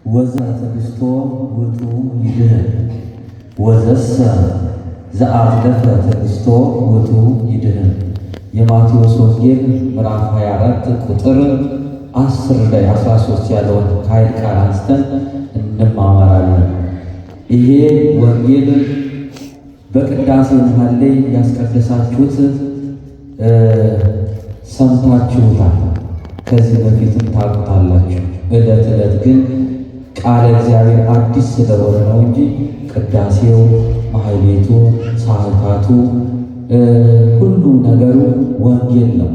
ወዘተክስቶ ውእቱ ይድህን ወዘሰ ዘአዝለፈ ተክስቶ ውእቱ ይድህን። የማቴዎስ ወንጌል ምዕራፍ 24 ቁጥር 10 ላይ 13 ያለውን ከኃይል ቃል አንስተን እንማማራለን። ይሄ ወንጌል በቅዳሴ መሃል ላይ ያስቀደሳችሁት ሰምታችሁታል፣ ከዚህ በፊትም ታውቁታላችሁ። ዕለት ዕለት ግን ቃለ እግዚአብሔር አዲስ ስለሆነ ነው እንጂ ቅዳሴው፣ ማህሌቱ፣ ሰዓታቱ ሁሉ ነገሩ ወንጌል ነው፣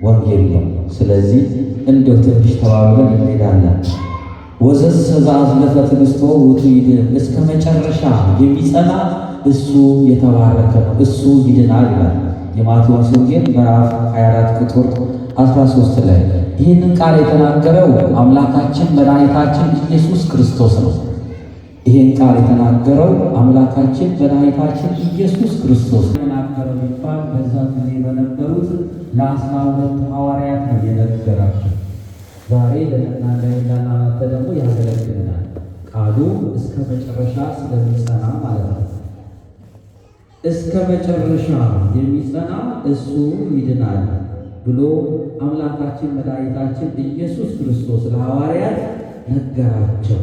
ወንጌል ነው። ስለዚህ እንደው ትንሽ ተባብለን እንሄዳለን። ወዘሰ ዘአዝለፈ ትዕግሥቶ ውእቱ ይድህን። እስከ መጨረሻ የሚጸና እሱ የተባረከ ነው፣ እሱ ይድናል ይላል የማቴዎስ ወንጌል ምዕራፍ 24 ቁጥር 13 ላይ። ይህንን ቃል የተናገረው አምላካችን መድኃኒታችን ኢየሱስ ክርስቶስ ነው። ይህን ቃል የተናገረው አምላካችን መድኃኒታችን ኢየሱስ ክርስቶስ የተናገረው የሚባል በዛ ጊዜ በነበሩት ለ12 ሐዋርያት ነው የነገራቸው። ዛሬ ለእናንተ ደግሞ ያገለግልናል። ቃሉ እስከ መጨረሻ ስለሚጸና ማለት ነው። እስከ መጨረሻ የሚጸና እሱ ይድናል ብሎ አምላካችን መድኃኒታችን ኢየሱስ ክርስቶስ ለሐዋርያት ነገራቸው።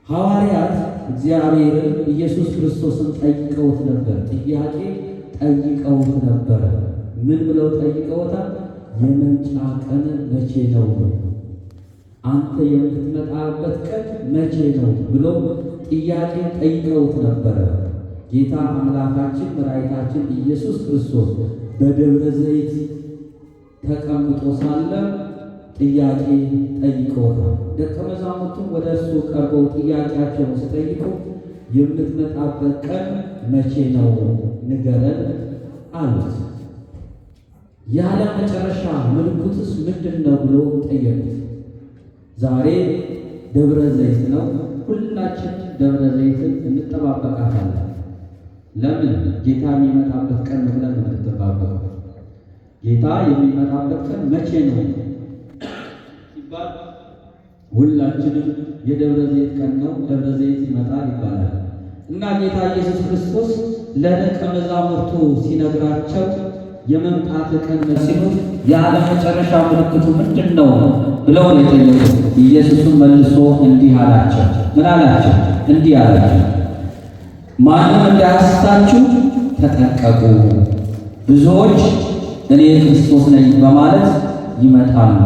ሐዋርያት እግዚአብሔርን ኢየሱስ ክርስቶስን ጠይቀውት ነበር። ጥያቄ ጠይቀውት ነበረ። ምን ብለው ጠይቀውታል? የመምጫ ቀን መቼ ነው? አንተ የምትመጣበት ቀን መቼ ነው ብሎ ጥያቄ ጠይቀውት ነበረ። ጌታ አምላካችን መድኃኒታችን ኢየሱስ ክርስቶስ በደብረ ዘይት ተቀምጦ ሳለ ጥያቄ ጠይቀውታል። ደቀ መዛሙርቱም ወደ እሱ ቀርበው ጥያቄያቸውን ሲጠይቁ የምትመጣበት ቀን መቼ ነው ንገረን አሉት። ያለ መጨረሻ ምልክቱስ ምንድን ነው ብሎ ጠየቁት። ዛሬ ደብረ ዘይት ነው። ሁላችን ደብረ ዘይትን እንጠባበቃታለን። ለምን? ጌታ የሚመጣበት ቀን ነው ብለን የምንጠባበቀው። ጌታ የሚመጣበት ቀን መቼ ነው ሲባል ሁላችንም የደብረ ዘይት ቀን ነው፣ ደብረ ዘይት ይመጣል ይባላል። እና ጌታ ኢየሱስ ክርስቶስ ለደቀ መዛሙርቱ ሲነግራቸው የመምጣት ቀን ሲሉት ያለ መጨረሻ ምልክቱ ምንድን ነው ብለው ነው የጠየቁት። ኢየሱስም መልሶ እንዲህ አላቸው። ምን አላቸው? እንዲህ አላቸው፣ ማንም እንዳያስታችሁ ተጠንቀቁ። ብዙዎች እኔ ክርስቶስ ነኝ በማለት ይመጣሉ፣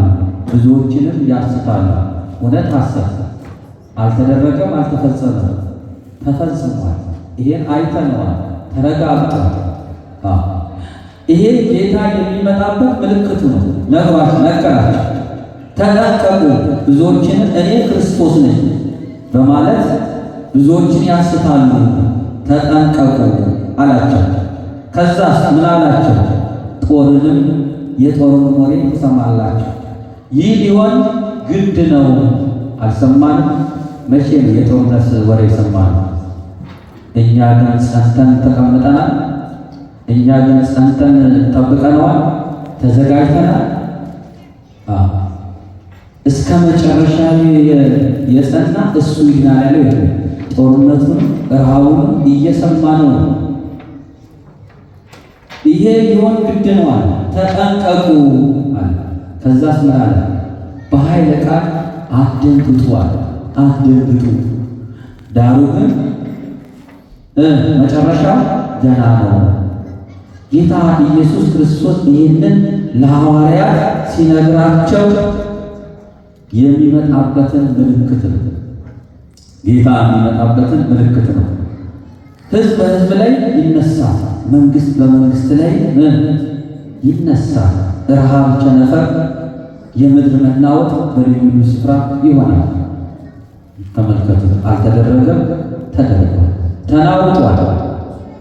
ብዙዎችንም ያስታሉ። እውነት ሐሰት አልተደረገም፣ አልተፈጸመም፣ ተፈጽሟል። ይሄን አይተነዋል፣ ተረጋግጧል። ይሄ ጌታ የሚመጣበት ምልክቱ ነው። ነገራቸው፣ ተጠንቀቁ፣ ብዙዎችን እኔ ክርስቶስ ነኝ በማለት ብዙዎችን ያስታሉ፣ ተጠንቀቁ አላቸው። ከዛስ ምን አላቸው? ጦርንም የጦርን ወሬ ትሰማላችሁ። ይህ ሊሆን ግድ ነው። አልሰማንም? መቼ ነው የጦርነት ወሬ ሰማነው? እኛ ግን ጸንተን ተቀምጠናል። እኛ ግን ጸንተን ጠብቀነዋል፣ ተዘጋጅተናል። እስከ መጨረሻ የጸና እሱ ይድናል ያለው ጦርነቱን ረሃቡን እየሰማ ነው። ይሄ ሊሆን ግድ ነው አለ። ተጠንቀቁ አለ። ከዛስ ምን አለ? በኃይለ ቃል አትደንግጡ አለ። አትደንግጡ፣ ዳሩ ግን መጨረሻ ገና ነው። ጌታ ኢየሱስ ክርስቶስ ይህንን ለሐዋርያት ሲነግራቸው የሚመጣበትን ምልክት ነው። ጌታ የሚመጣበትን ምልክት ነው። ሕዝብ በሕዝብ ላይ ይነሳል፣ መንግስት በመንግስት ላይ ይነሳል። ረሃብ፣ ቸነፈር፣ የምድር መናወጥ በልዩ ልዩ ስፍራ ይሆናል። ተመልከቱት። አልተደረገም፣ ተደርጓል፣ ተናውጧል።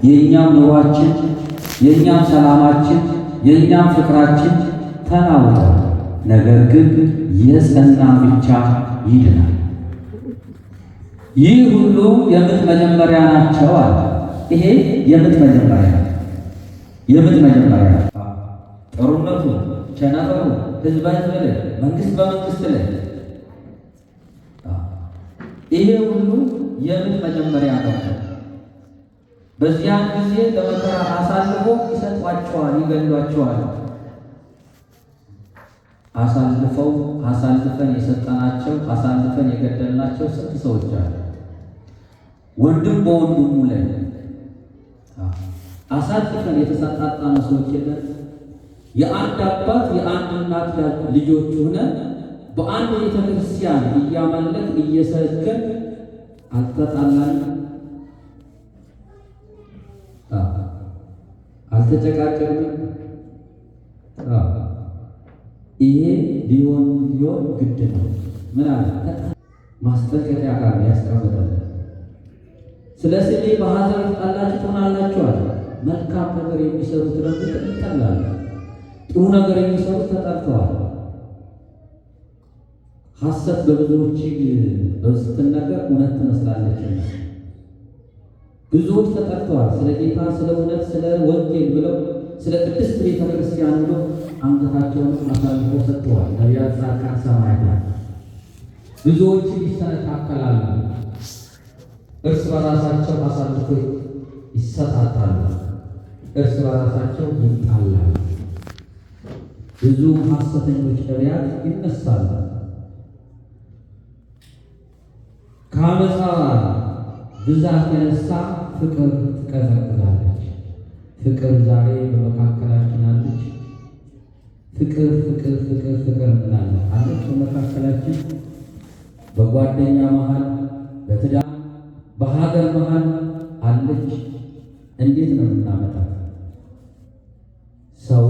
የእኛም ኑሯችን፣ የእኛም ሰላማችን፣ የእኛም ፍቅራችን ተናውጧል። ነገር ግን የጸና ብቻ ይድናል። ይህ ሁሉ የምጥ መጀመሪያ ናቸው አለ። ይሄ የምጥ መጀመሪያ የምጥ መጀመሪያ ጦርነቱ ቸነፈሩ ሕዝብ በሕዝብ ላይ፣ መንግስት በመንግስት ላይ። ይሄ ሁሉ የምን መጀመሪያ ነው? በዚያን ጊዜ ለመከራ አሳልፎ ይሰጧቸዋል፣ ይገሏቸዋል። አሳልፈን የሰጠናቸው አሳልፈን የገደልናቸው ስንት ሰዎች አሉ። ወንድም በወንድሙ ላይ አሳልፈን የተሰጣጣነው ሰዎች የለን። የአንድ አባት የአንድ እናት ልጆች ሆነን በአንድ ቤተ ክርስቲያን እያመለክ እየሰገድ አልተጣላንም፣ አልተጨቃጨቅንም። ይሄ ሊሆን ግድ ነው። ምን አለ ማስጠንቀቂያ ጋር ያስቀምጣል። ስለ ስሜ በሐዘን የተጣላችሁ ትሆናላችኋል። መልካም ነገር የሚሰሩት ደግሞ ይጠላሉ፣ ጥሩ ነገር የሚሰሩት ተጠርተዋል። ሐሰት በብዙዎች ስትነገር እውነት ትመስላለች። ብዙዎች ተጠርተዋል። ስለ ጌታ፣ ስለ እውነት፣ ስለ ወንጌል ብለው ስለ ቅድስት ቤተ ክርስቲያን ብሎ አንገታቸውን አሳልፈው ሰጥተዋል። ነቢያት፣ ጻድቃን፣ ሰማዕታት ብዙዎች ይሰነካከላሉ፣ እርስ በራሳቸው አሳልፈው ይሰጣጣሉ፣ እርስ በራሳቸው ይጣላሉ። ብዙ ሐሰተኞች ነቢያት ይነሳሉ። ከአመፃ ብዛት የተነሳ ፍቅር ትቀዘቅዛለች። ፍቅር ዛሬ በመካከላችን አለች። ፍቅር እንላለን አለች በመካከላችን። በጓደኛ መሃል፣ በትዳር በሀገር መሃል አለች። እንዴት ነው የምናመጣት? ሰው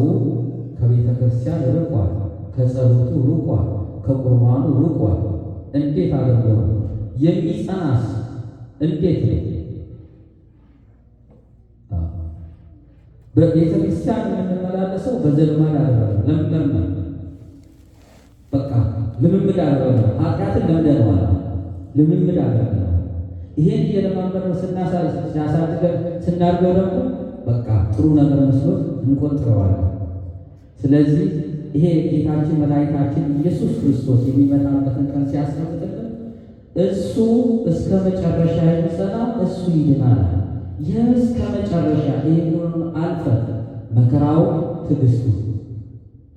ከቤተ ክርስቲያን ርቋል፣ ከጸሎቱ ርቋል፣ ከቁርባኑ ርቋል። እንዴት አድርጎ ነው የሚጸናስ? እንዴት ነው? በቤተ ክርስቲያን የምንመላለሰው በዘልማድ አደረገ። ለምን በቃ ልምምድ አደረገ። ኃጢአትን ለምደነዋል፣ ልምምድ አደረገ። ይሄን እየለማመድነው ሲያሳድገን ስናድገው ደግሞ በቃ ጥሩ ነገር መስሎት እንቆጥረዋለን። ስለዚህ ይሄ ጌታችን መድኃኒታችን ኢየሱስ ክርስቶስ የሚመጣበትን ቀን ሲያስቀምጥልን እሱ እስከ መጨረሻ የሚጸና እሱ ይድናል። ይህ እስከ መጨረሻ ይህንን አልፈን መከራው ትዕግስቱ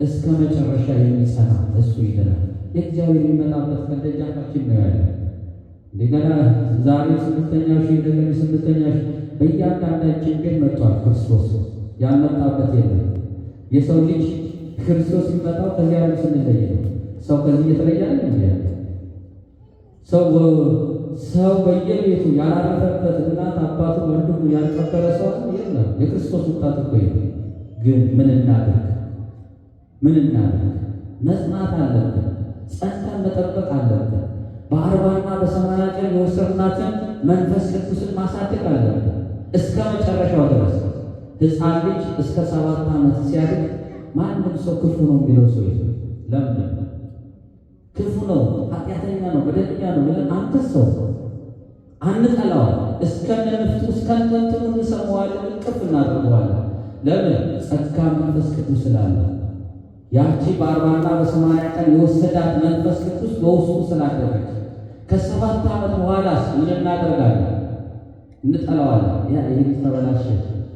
እስከ መጨረሻ የሚጸና እሱ ይድናል። የእግዚአብሔር የሚመጣበት ቀን ደጃፋችን ነው ያለ። እንደገና ዛሬ 8ኛው ሺህ እንደገና 8ኛው ሺህ በእያንዳንዳችን ቤት መጥቷል። ክርስቶስ ያልመጣበት የለም። የሰው ልጅ ክርስቶስ የሚመጣው ከዚህ ዓለም ስንለይ ነው። ሰው ከዚህ የተለየ አለ እንዴ? ሰው በየቤቱ ያላረፈበት እናት አባቱ ወንድሙ ያልቀበረ ሰው የለም። የክርስቶስ ወጣት እኮ ነው። ግን ምን እናድርግ? መጽናት አለብን። ጸንተን መጠበቅ አለብን። በ40ና በ80 ቀን የወሰድናትን መንፈስ ቅዱስን ማሳደግ አለብን እስከ መጨረሻው ድረስ። ሕፃን ልጅ እስከ 7 ዓመት ሲያድግ ማንም ሰው ክፉ ነው የሚለው ሰው የለም። ለምን? ክፉ ነው፣ ኃጢአተኛ ነው፣ በደለኛ ነው ብለን አንተ ሰው አንጠላዋል። እስከነ ንፍጡ እስከነ እንትኑ እንሰማዋለን፣ እቅፍ እናደርገዋለን። ለምን? ጸጋ መንፈስ ቅዱስ ስላለ። ያቺ በ40ና በ80 ቀን የወሰዳት መንፈስ ቅዱስ በውስጡ ስላደረች ከ7 ዓመት በኋላስ ምን እናደርጋለን? እንጠላዋለን። ያ ይህ ተበላሸ፣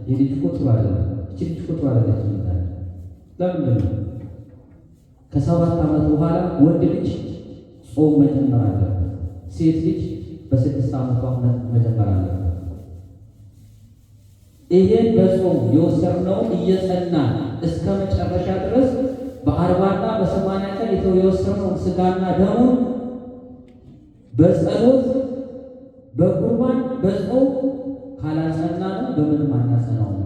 የልጅ ቁጥሩ አይደለም፣ እቺ ልጅ ቁጥሩ አይደለም ይላል። ለምን? ከ7 ዓመት በኋላ ወንድ ልጅ ጾም መጀመር አለበት፣ ሴት ልጅ በ6 ዓመቷ መጀመር አለበት። ይሄን በጾም የወሰድነው እየጸና እስከ መጨረሻ ድረስ በ40ና በ80 ቀን የወሰድነው ስጋና ደሙ በጸሎት በቁርባን በጾም ካላጸናነው በምንም አናጸናውም።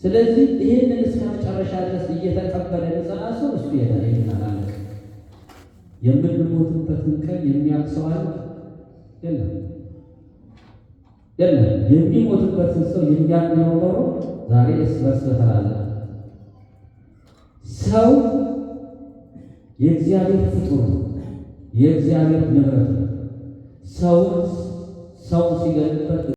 ስለዚህ ይሄንን እስከ መጨረሻ ድረስ እየተቀበለ የጸና ሰው እሱ ይሄዳል። የምንሞትበትን ቀን የሚያቅሰው አለ የለም። የሚሞትበትን ሰው የሚያቅነው ኖሮ ዛሬ እርስ በርስ በተላለ ሰው የእግዚአብሔር ፍጡር ነው፣ የእግዚአብሔር ንብረት ነው። ሰውን ሲገልበት